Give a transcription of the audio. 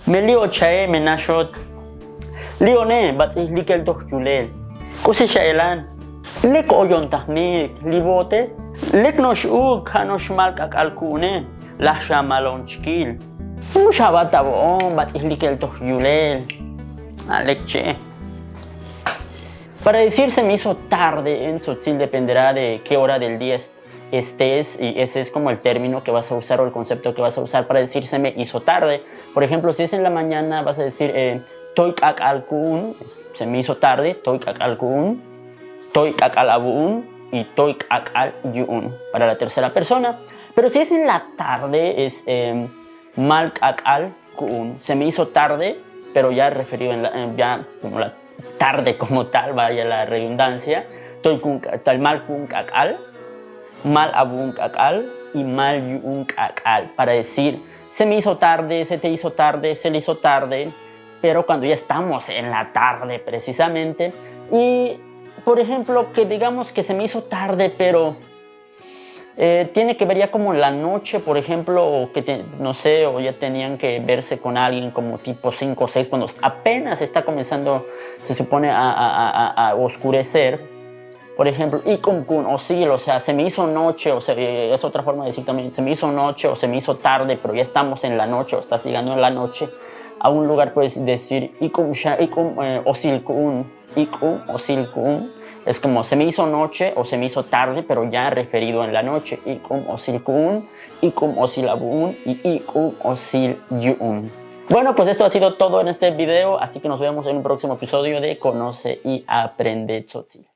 Melio chae menashot. Lione batsi likel doch julel. Kusi shailan. Lek oyon tahnik libote. Lek nosh u kanosh malkak alkune. Lasha malon chkil. Mushabata bon batsi likel doch julel. Alek che. Para decir se me hizo tarde en Tzotzil dependerá de qué hora del día estés, y ese es como el término que vas a usar o el concepto que vas a usar para decir se me hizo tarde. Por ejemplo, si es en la mañana vas a decir toy kakalkun, se me hizo tarde, toy kakalkun, toy kakalabun y toy kakalyun para la tercera persona. Pero si es en la tarde es mal kakalkun, se me hizo tarde, pero ya referido ya como la tarde como tal, vaya la redundancia. Mal kun kakal, mal abun kakal y mal yun kakal para decir se me hizo tarde, se te hizo tarde, se le hizo tarde, pero cuando ya estamos en la tarde precisamente. Y por ejemplo, que digamos que se me hizo tarde, pero tiene que ver ya como la noche, por ejemplo, o que no sé, o ya tenían que verse con alguien como tipo 5 o 6, cuando apenas está comenzando, se supone, a oscurecer. Por ejemplo, ikun osil, o sea, se me hizo noche, o sea, es otra forma de decir también, se me hizo noche o se me hizo tarde, pero ya estamos en la noche o estás llegando en la noche a un lugar, puedes decir ikun osilkun, es como se me hizo noche o se me hizo tarde, pero ya referido en la noche. Ikun osilkun, ikun osilabun y ikun osilyun. Bueno, pues esto ha sido todo en este video, así que nos vemos en un próximo episodio de Conoce y Aprende Tzotzil.